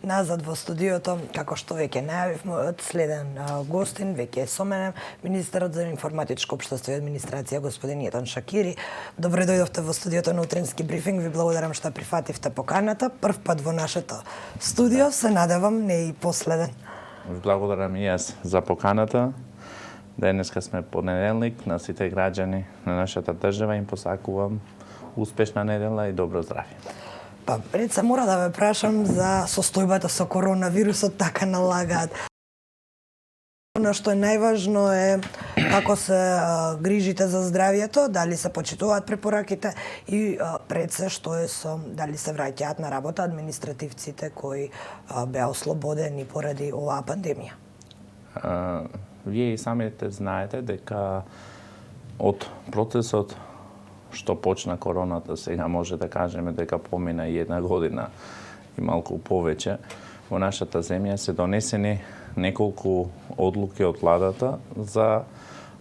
назад во студиото, како што веќе најавив, мојот следен гостин веќе е со мене, министерот за информатичко општество и администрација господин Јетан Шакири. Добре дојдовте во студиото на утрински брифинг. Ви благодарам што прифативте поканата. Прв пат во нашето студио, се надевам не и последен. Ви благодарам и јас за поканата. Денеска сме понеделник, на сите граѓани на нашата држава им посакувам успешна недела и добро здравје. Па, пред се мора да ве прашам за состојбата со коронавирусот, така налагаат. Она што е најважно е како се грижите за здравјето, дали се почитуваат препораките и пред се што е со дали се враќаат на работа административците кои беа ослободени поради оваа пандемија. Вие и самите знаете дека од процесот што почна короната, сега може да кажеме дека помина и една година и малку повеќе, во нашата земја се донесени неколку одлуки од владата за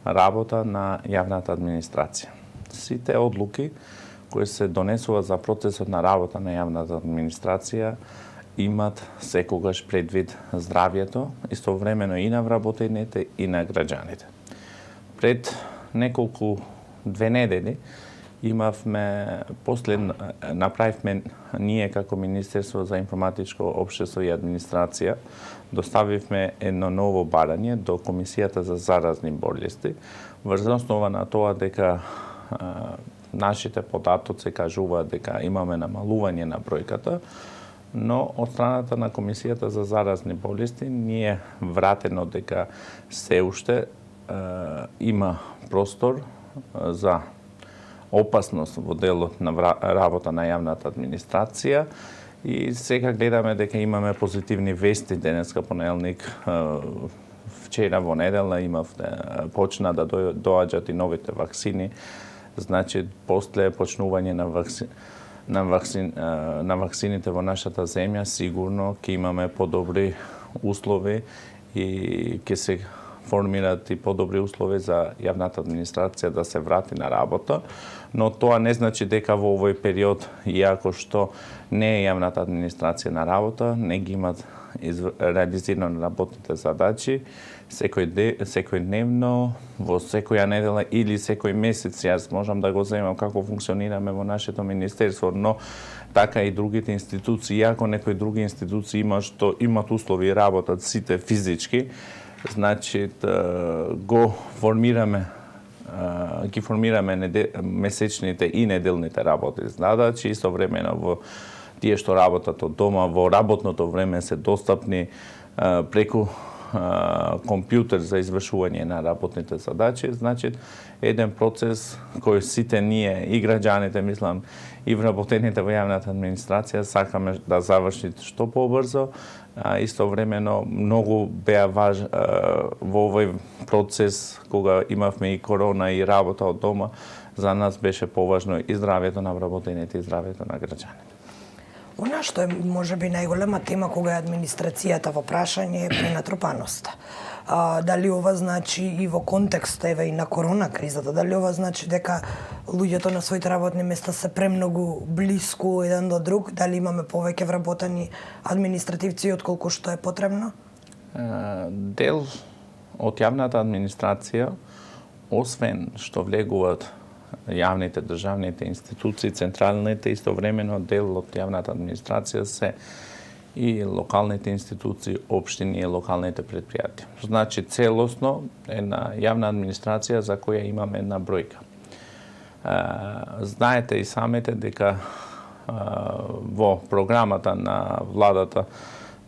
работа на јавната администрација. Сите одлуки кои се донесуваат за процесот на работа на јавната администрација имат секогаш предвид здравјето, истовремено и на вработените и на граѓаните. Пред неколку 2 недели направивме ние како Министерство за информатичко општество и администрација, доставивме едно ново барање до Комисијата за заразни болести, врз основа на тоа дека нашите податоци кажуваат дека имаме намалување на бројката, но од страната на Комисијата за заразни болести ние вратено дека се уште има простор за опасност во делот на работа на јавната администрација и сега гледаме дека имаме позитивни вести денеска понеделник. Вчера во недела почна да доаѓаат и новите ваксини. Значи после почнување на ваксините во нашата земја сигурно ќе имаме подобри услови и ќе се формираат и подобри услови за јавната администрација да се врати на работа, но тоа не значи дека во овој период, иако што не е јавната администрација на работа, не ги имат реализирано работните задачи, секојдневно, во секоја недела или секој месец, јас можам да го земам како функционираме во нашето министерство, но така и другите институции, иако некои други институции имат услови и работат сите физички, значи ги формираме месечните и неделните работни задачи, истовремено во тие што работат од дома, во работното време се достапни преку компјутер за извршување на работните задачи. Значи, еден процес кој сите ние и граѓаните, мислам, и вработените во јавната администрација сакаме да заврши што побрзо, истовремено многу беа важни во овој процес кога имавме и корона и работа од дома, за нас беше поважно и здравјето на вработените и здравјето на граѓаните. Она што е можеби најголема тема кога е администрацијата во прашање е пренатрупаноста. Дали ова значи и во контекст еве и на корона кризата, дали ова значи дека луѓето на своите работни места се премногу блиску еден до друг, дали имаме повеќе вработени административци отколку што е потребно? Дел од јавната администрација, освен што влегуваат јавните државните институции, централните, истовремено дел од јавната администрација се и локалните институции, општини и локалните предпријатија. Значи, целосно една јавна администрација за која имаме една бројка. Знаете и самите дека во програмата на владата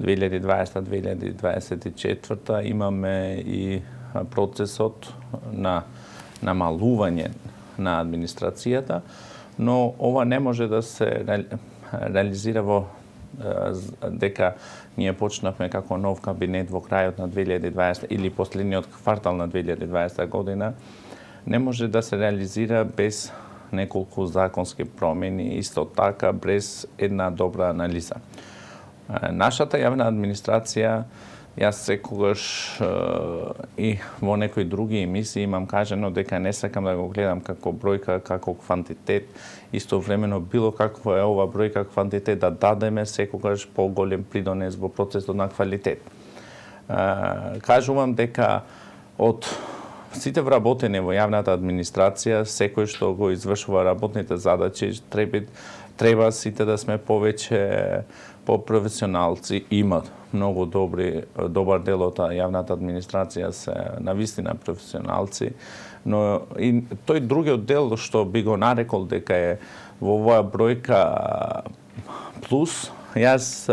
2020-2024 имаме и процесот на намалување на администрацијата, но ова не може да се реализира во дека ние почнавме како нов кабинет во крајот на 2020 или последниот квартал на 2020 година, не може да се реализира без неколку законски промени, исто така без една добра анализа. Нашата јавна администрација Јас секогаш и во некои други емисии имам кажано дека не сакам да го гледам како бројка, како квантитет. Истовремено било каква е ова бројка, квантитет да дадеме секогаш поголем придонес во процесот на квалитет. Кажувам дека од сите вработени во јавната администрација, секој што го извршува работните задачи, треба сите да сме повеќе професионалци. Имат многу добар дел од јавната администрација се навистина професионалци, но и тој другиот дел што би го нарекол дека е во оваа бројка плюс, јас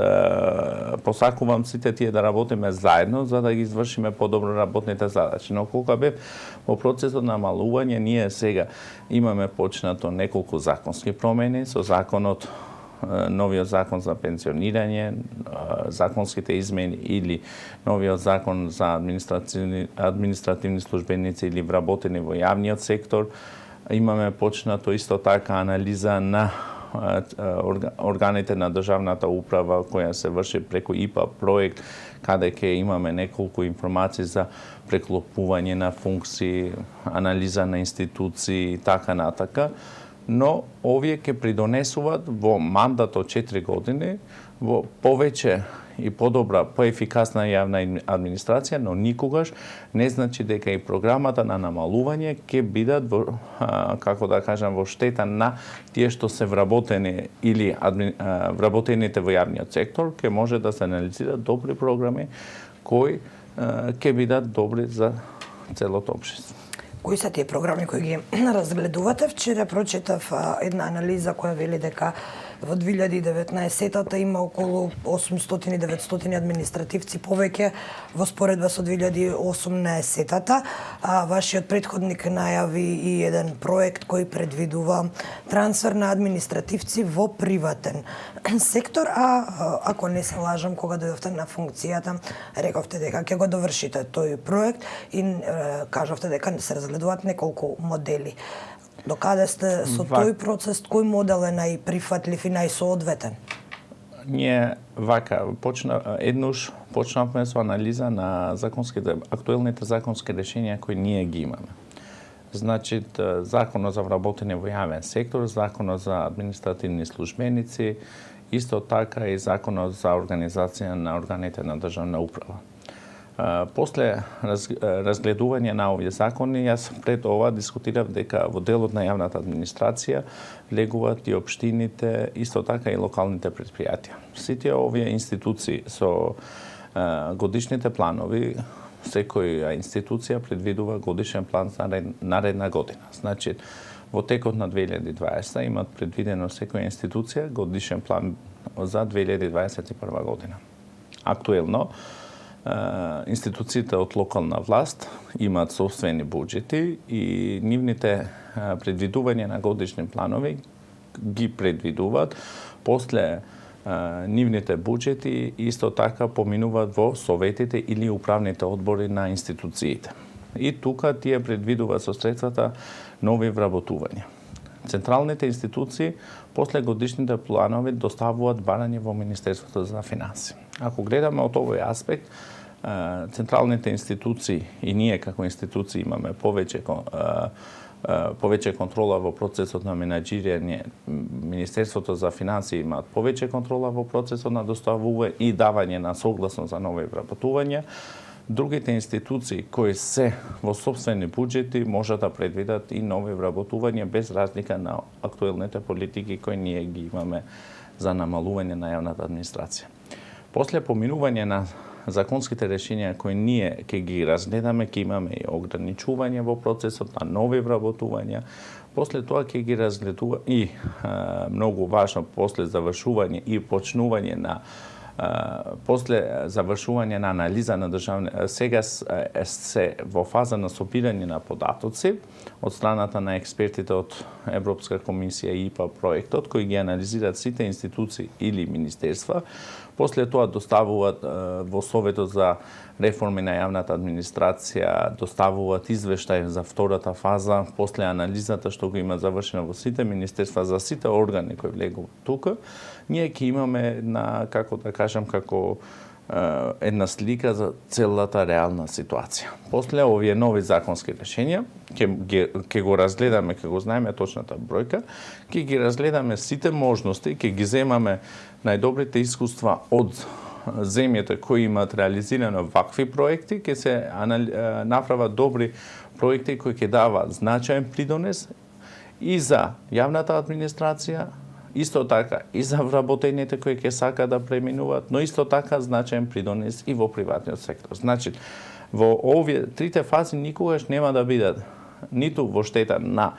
посакувам сите тие да работиме заедно за да ги извршиме подобро работните задачи. Но кога бев во процесот на намалување, ние сега имаме почнато неколку законски промени со законот, новиот закон за пензионирање, законските измени или новиот закон за административни службеници или вработени во јавниот сектор. Имаме почнато исто така анализа на органите на државната управа која се врши преку ИПА проект, каде ќе имаме неколку информации за преклопување на функции, анализа на институции и така натака. Но овие ќе придонесуваат во мандат од 4 години во повеќе и подобра, поефикасна јавна администрација, но никогаш не значи дека и програмата на намалување ќе бидат во, како да кажам, во штета на тие што се вработени или вработените во јавниот сектор. Ќе може да се анализираат добри програми кои ќе бидат добри за целото општество. Кои се тие програми кои ги разгледувате? Вчера прочитав една анализа која вели дека во 2019-та има околу 800-900 административци повеќе во споредба со 2018-та. Вашиот претходник најави и еден проект кој предвидува трансфер на административци во приватен сектор, ако не се лажам, кога дојдовте на функцијата, рековте дека ќе го довршите тој проект и кажавте дека се разгледуваат неколку модели. Докаде сте со тој процес, кој модел е најприфатлив и најсоодветен? Ние почнавме со анализа на актуелните законски решенија кои ние ги имаме. Значи, законот за вработени во јавен сектор, законот за административни службеници, исто така и законот за организација на органите на државна управа. После разгледување на овие закони, јас пред ова дискутирав дека во делот на јавната администрација легуваат и општините, исто така и локалните предпријатија. Сите овие институции со годишните планови, секоја институција предвидува годишен план за наредна година. Значи, во текот на 2020 имат предвидено секоја институција годишен план за 2021 година. Актуелно, институциите од локална власт имаат собствени буџети и нивните предвидувања на годишни планови ги предвидуваат после нивните буџети исто така поминуваат во советите или управните одбори на институциите. И тука тие предвидуваат со средствата нови вработувања. Централните институции после годишните планови доставуваат барање во Министерството за финансии. Ако гледаме од овој аспект, централните институции и ние како институции имаме повеќе контрола во процесот на менаџирање. Министерството за финансии имаат повеќе контрола во процесот на доставување и давање на согласност за нови вработувања. Другите институции кои се во собствени буџети можат да предвидат и нови вработувања без разлика на актуелните политики кои ние ги имаме за намалување на јавната администрација. После поминување на законските решенија кои ние ќе ги разгледаме, ќе имаме и ограничување во процесот на нови вработувања. После тоа ќе ги разгледува и многу важно после завршување и почнување на после завршување на анализа на државни, сега се во фаза на собирање на податоци од страната на експертите од Европска комисија и ИПА проектот, кои ги анализираат сите институции или министерства. После тоа доставуваат во Советот за реформи на јавната администрација, доставуваат извештај за втората фаза, после анализата што го има завршено во сите министерства за сите органи кои влегуваат тука. Ние ќе имаме како да кажам, како една слика за целата реална ситуација. После овие нови законски решенија, ќе го разгледаме, ќе го знаеме точната бројка, ќе ги разгледаме сите можности, ќе ги земаме најдобрите искуства од земјите кои имаат реализирано вакви проекти, ќе се направат добри проекти кои ќе даваат значаен придонес и за јавната администрација, исто така и за вработените кои ќе сака да преминуваат, но исто така значаен придонес и во приватниот сектор. Значи, во овие трите фази никогаш нема да бидат ниту во штета на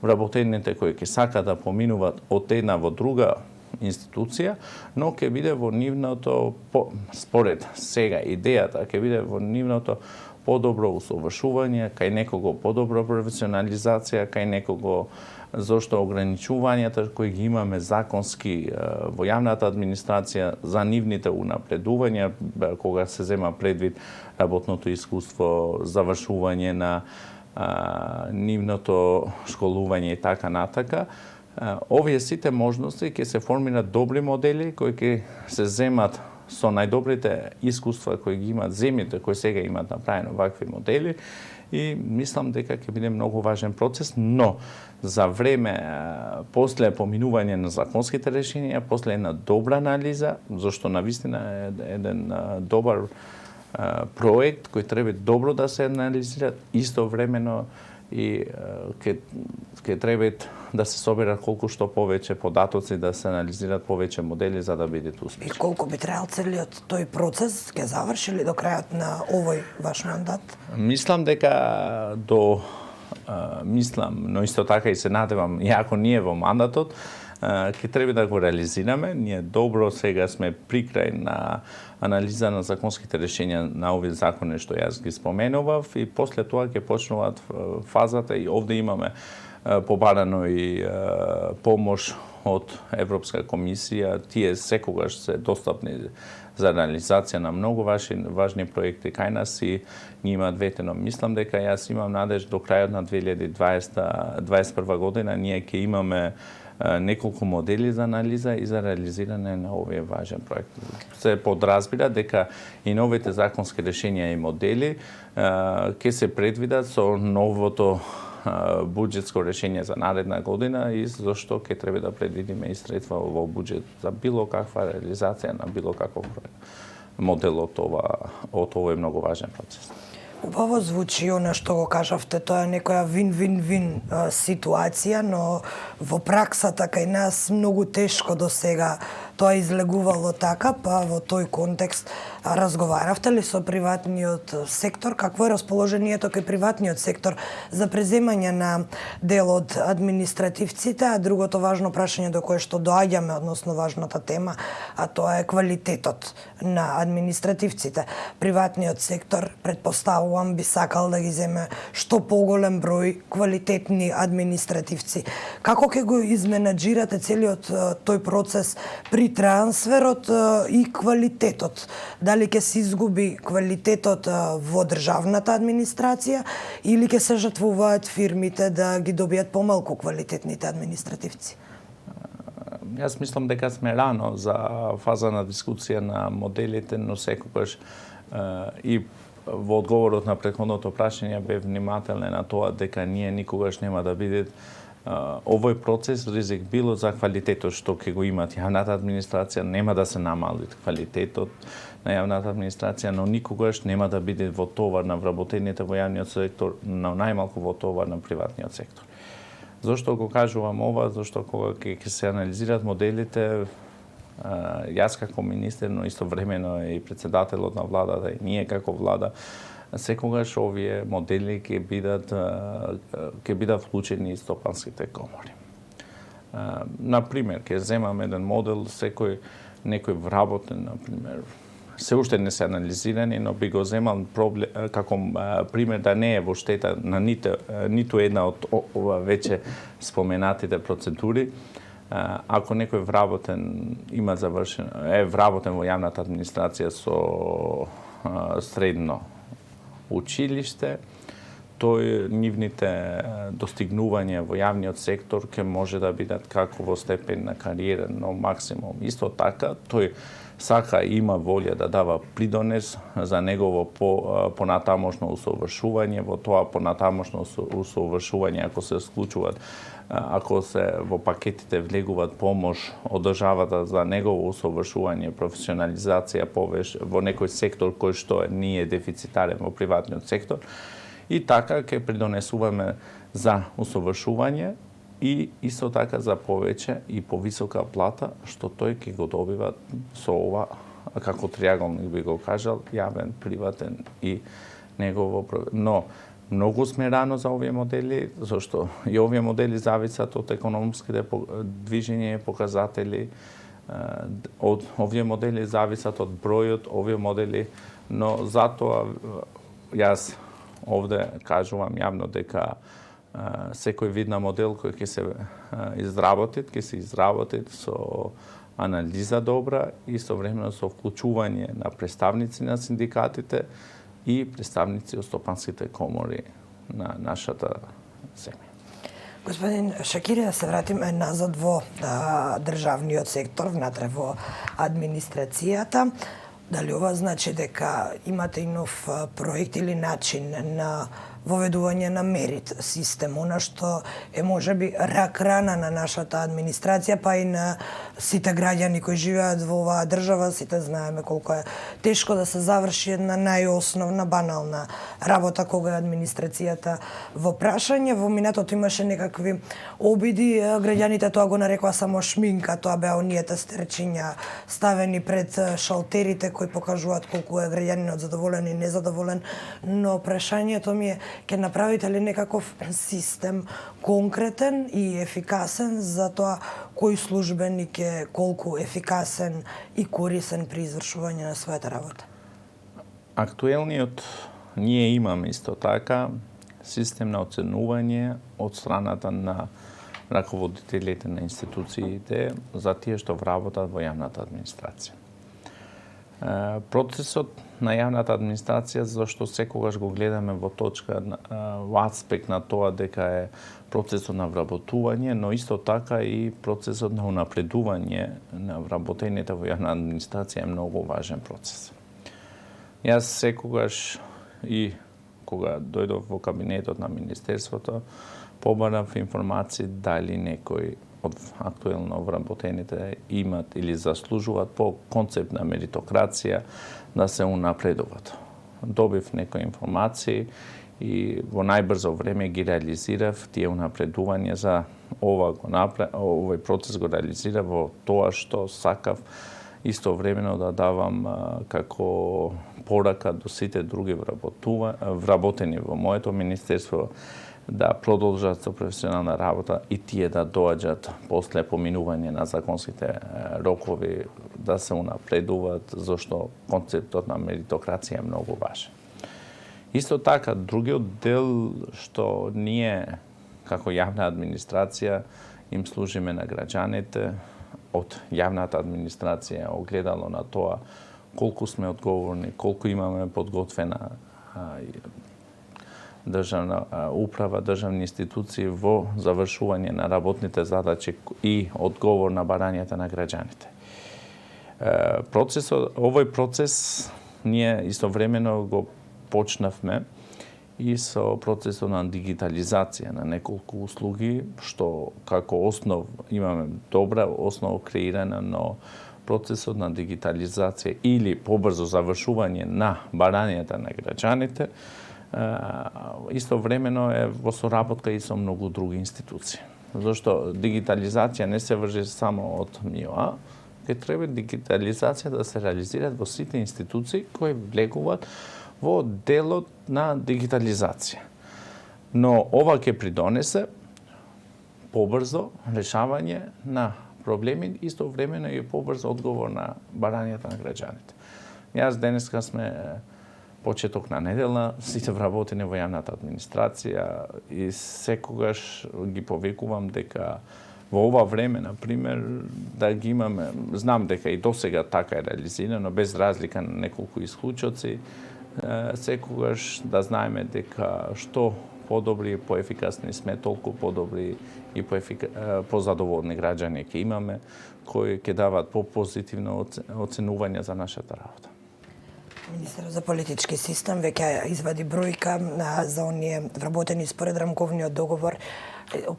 вработените кои ќе сака да поминуваат од една во друга институција, но ќе биде во нивното, според сега идејата, ќе биде во нивното подобро усовршување, кај некого подобро професионализација, кај некого зашто ограничувањата кои ги имаме законски во јавната администрација за нивните унапредувања, кога се зема предвид работното искуство, завршување на нивното школување и така натака, овие сите можности ќе се формират добри модели кои ќе се земат со најдобрите искуства кои ги имаат земјите кои сега имаат направено вакви модели и мислам дека ќе биде многу важен процес, но за време после поминување на законските решенија, после една добра анализа, зашто навистина е еден добар проект кој треба добро да се анализира, истовремено и ќе треба да се соберат колку што повеќе податоци, да се анализираат повеќе модели за да бидат успешни. И колку би требал целиот тој процес ќе заврши ли до крајот на овој ваш мандат? Мислам дека мислам, но исто така и се надевам, иако ние во мандатот, ќе треба да го реализираме. Ние добро сега сме при крај на анализа на законските решенја на овие закони што јас ги споменував и после тоа ќе почнуваат фазата и овде имаме побарано и помош од Европска комисија. Тие секогаш се достапни за реализација на многу важни проекти кај нас и ние има двете, но мислам дека јас имам надеж до крајот на 2021 година ние ќе имаме неколку модели за анализа и за реализирање на овие важен проект. Се подразбира дека и новите законски решенја и модели ќе се предвидат со новото буџетско решение за наредна година и зашто ќе треба да предвидиме и средства во буџет за било каква реализација на било каков модел од овој многу важен процес. Убаво звучи она што го кажавте, тоа е некоја вин-вин-вин ситуација, но во праксата кај нас многу тешко до сега тоа излегувало така, па во тој контекст разговаравте ли со приватниот сектор? Какво е расположението кај приватниот сектор за преземање на дел од административците, а другото важно прашање до кое што доаѓаме, односно важната тема, а тоа е квалитетот на административците. Приватниот сектор, предпоставувам, би сакал да ги земе што поголем број квалитетни административци. Како ќе го изменаџирате целиот тој процес при трансферот и квалитетот? Дали ќе се изгуби квалитетот во државната администрација или ќе се жртвуваат фирмите да ги добијат помалку квалитетните административци? Јас мислам дека сме рано за фаза на дискусија на моделите, но секогаш и во одговорот на претходното прашање бев внимателен на тоа дека ние никогаш нема да биде овој процес ризик било за квалитетот што ќе го имат јавната администрација, нема да се намали квалитетот на јавната администрација, но никогаш нема да биде во товар на вработените во јавниот сектор, но најмалку во товар на приватниот сектор. Зошто го кажувам ова? Зошто кога ќе се анализираат моделите, јас како министер, но истовремено и председателот на владата и ние како влада, секогаш овие модели ќе бидат вклучени и стопанските комори. Например, ќе земам еден модел, некој вработен, например, се уште не се анализирани, но би го земал како пример да не е во штета на ниту една од веќе споменатите процедури. Ако некој вработен има вработен во јавната администрација со средно училиште, нивните достигнувања во јавниот сектор ќе може да бидат како во степен на кариера, но максимум. Исто така, тој сака и има волја да дава придонес за негово понатамошно усовршување, во тоа понатамошно усовршување ако се склучуваат, ако се во пакетите влегуваат помош од државата за негово усовршување, професионализација во некој сектор кој што не е дефицитарен во приватниот сектор, и така ќе придонесуваме за усовршување и исто така за повеќе и повисока плата, што тој ќе го добива со ова, како триаголник би го кажал, јавен, приватен и негово. Но многу сме рано за овие модели, зашто и овие модели зависат од економските движења и показатели, од овие модели зависат од бројот, овие модели, но затоа јас овде кажувам јавно дека секој вид на модел кој ќе се изработи со анализа добра и современо со вклучување на представници на синдикатите и представници од стопанските комори на нашата земја. Господин Шакири, да се вратиме назад во државниот сектор, внатре во администрацијата. Дали ова значи дека имате и нов проект или начин на воведување на мерит систем, она што е можеби рак-рана на нашата администрација, па и на сите граѓани кои живеат во оваа држава. Сите знаеме колку е тешко да се заврши една најосновна, банална работа кога е администрацијата во прашање. Во минатото имаше некакви обиди, граѓаните тоа го нарекоа само шминка, тоа беа оние тестерчиња ставени пред шалтерите кои покажуваат колку е граѓанинот задоволен и незадоволен, но прашањето ми е, ќе направите ли некаков систем конкретен и ефикасен за тоа кој службеник е колку ефикасен и корисен при извршување на својата работа? Актуелниот, ние имаме исто така систем на оценување од страната на раководителите на институциите за тие што вработат во јавната администрација. Процесот на јавната администрација, зашто секогаш го гледаме во точка, во аспект на тоа дека е процесот на вработување, но исто така и процесот на унапредување на вработените во јавна администрација е многу важен процес. Јас секогаш и кога дојдов во кабинетот на Министерството, побарав информации дали некој од актуелно вработените имат или заслужуваат по концепт на меритократија да се унапредуваат. Добив некои информации и во најбрзо време ги реализирав тие унапредувања за овој процес го реализирав во тоа што сакав истовремено да давам како порака до сите други вработени во моето министерство да продолжат со професионална работа и тие да доаѓат после поминување на законските рокови да се унапредуваат, зашто концептот на меритократија е многу важен. Исто така, другиот дел што ние како јавна администрација им служиме на граѓаните, од јавната администрација огледало на тоа колку сме одговорни, колку имаме подготвена државна управа, државни институции во завршување на работните задачи и одговор на барањата на граѓаните. Овој процес ние истовремено го почнавме и со процесот на дигитализација на неколку услуги, што како основ имаме добра основа креирана, но процесот на дигитализација или побрзо завршување на барањата на граѓаните истовремено е во соработка и со многу други институции. Зашто дигитализација не се врши само од МИОА, ќе треба дигитализација да се реализираат во сите институции кои влегуваат во делот на дигитализација. Но ова ќе придонесе побрзо решавање на проблеми, истовремено и побрзо одговор на барањата на граѓаните. Јас денеска сме почеток на недела, сите вработени во јавната администрација и секогаш ги повикувам дека во ова време, например, да ги имаме, знам дека и досега така е реализирано, без разлика на неколку исклучоци, секогаш да знаеме дека што подобри, поефикасни сме, толку подобри и позадоволни граѓани ќе имаме, кои ќе дават попозитивно оценување за нашата работа. Министерот за политички систем веќе извади бројка за оние вработени според рамковниот договор,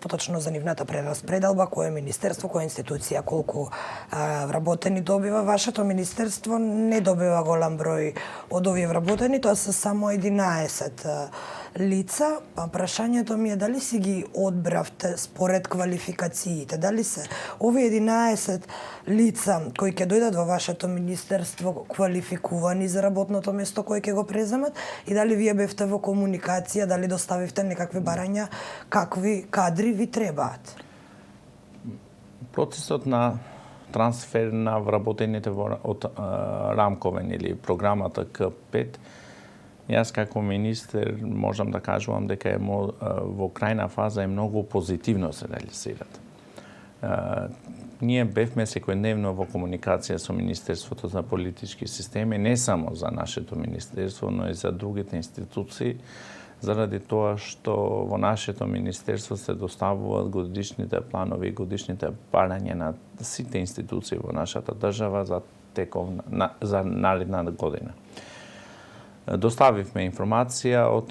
поточно за нивната прераспределба, кое министерство, која институција, колку вработени добива. Вашето министерство не добива голем број од овие вработени, тоа се само 11 лица. Прашањето ми е дали си ги одбравте според квалификациите, дали се овие 11 лица кои ќе дојдат во вашето министерство квалификувани за работното место кое ќе го преземат и дали вие бевте во комуникација, дали доставивте некакви барања, какви кадри ви требаат? Процесот на трансфер на вработените од рамковен или програмата К5, јас како министер можам да кажувам дека во крајна фаза е многу позитивно се реализират. Ние бевме секојдневно во комуникација со Министерството за политички системи, не само за нашето министерство, но и за другите институции, заради тоа што во нашето министерство се доставуваат годишните планови и годишните барања на сите институции во нашата држава за наредна година. Доставивме информација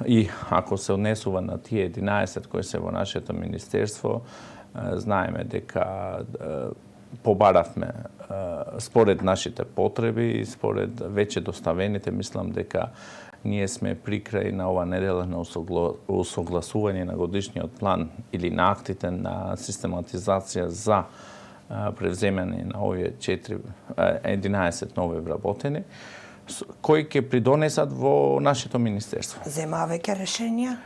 и ако се однесува на тие 11 кои се во нашето министерство, знаеме дека побаравме според нашите потреби и според веќе доставените, мислам дека ние сме при крај на ова недела на усогласување на годишниот план или на актите на систематизација за превземање на овие 11 нови вработени, кои ќе придонесат во нашето министерство. Зема веќе решенија?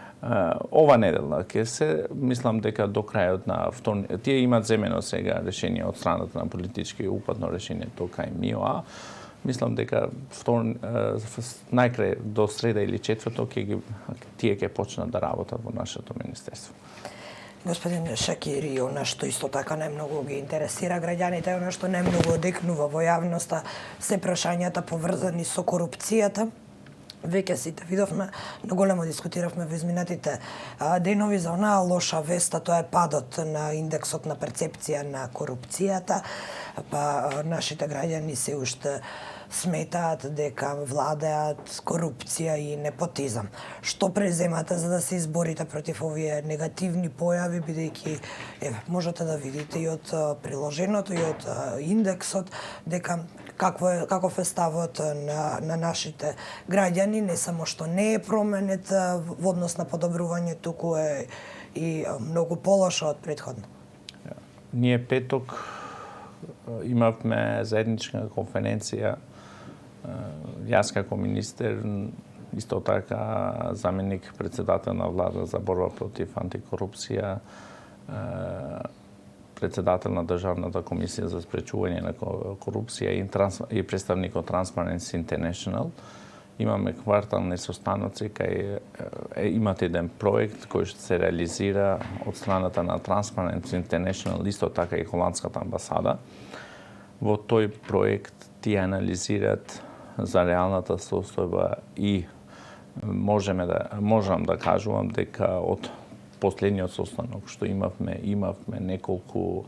Ова недела ќе се, мислам дека до крајот на вторник, тие имат земено сега решение од страната на политички упатно решение тока и МИОА. Мислам дека најкрај до среда или четврток тие ќе почнат да работат во нашето министерство. Господин Шакири, она што исто така најмногу ги интересира граѓаните, она што најмногу одекнува во јавноста, се прашањата поврзани со корупцијата. Веќе сите видовме, но големо дискутиравме во изминатите денови за онаа лоша веста, тоа е падот на индексот на перцепција на корупцијата, па нашите граѓани се уште сметаат дека владеат корупција и непотизам. Што преземате за да се изборите против овие негативни појави, бидејќи можете да видите и од приложеното и од индексот дека каков е ставот на нашите граѓани, не само што не е променет во однос на подобрување, туку е и многу полошо од претходно. Ние петок имавме заедничка конференција, јас како министер, исто така заменик председател на влада за борба против антикорупција, председател на Државната комисија за спречување на корупција и представник од Transparency International. Имаме квартални состаноци кај имате еден проект кој што се реализира од страната на Transparency International, исто така и холандската амбасада. Во тој проект тие анализираат за реалната состојба и можам да кажувам дека од последниот состанок што имавме неколку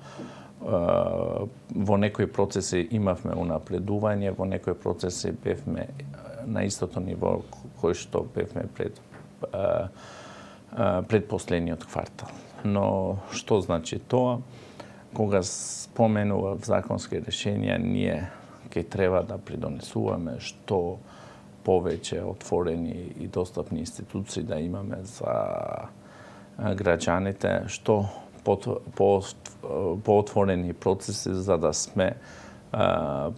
во некои процеси имавме унапредување, во некои процеси бевме на истото ниво кој што бевме пред последниот квартал. Но што значи тоа? Кога споменува законски решенија, ние ќе треба да придонесуваме што повеќе отворени и достапни институции да имаме за граѓаните, што поотворени процеси за да сме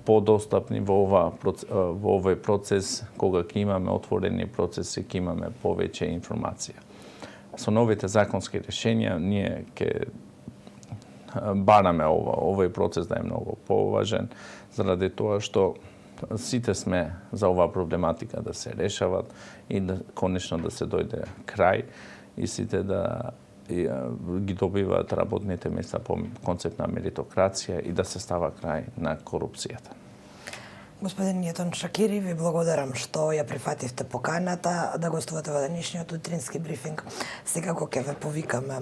подостапни во овој процес. Кога ќе имаме отворени процеси, ќе имаме повеќе информација. Со новите законски решенија ние ќе бараме овој процес да е многу поважен, заради тоа што сите сме за оваа проблематика да се решават и да конечно да се дојде крај и сите да ги добиваат работните места по концепт на меритократија и да се става крај на корупцијата. Господин Ниетон Шакири, ви благодарам што ја прифативте поканата да гостувате во денешниот утрински брифинг. Секако ќе ве повикаме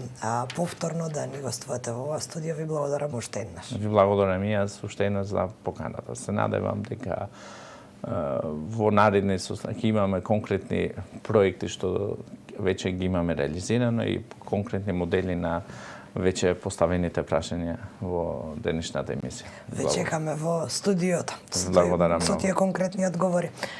повторно да ни гостувате во ова студио. Ви благодарам уште еднаш. Ви благодарам и јас уште еднаш за поканата. Се надевам дека во наредни состанки имаме конкретни проекти што веќе ги имаме реализирано и конкретни модели на веќе поставените прашања во денешната емисија. Ве чекаме во студиото. Благодарам Со тие конкретни одговори.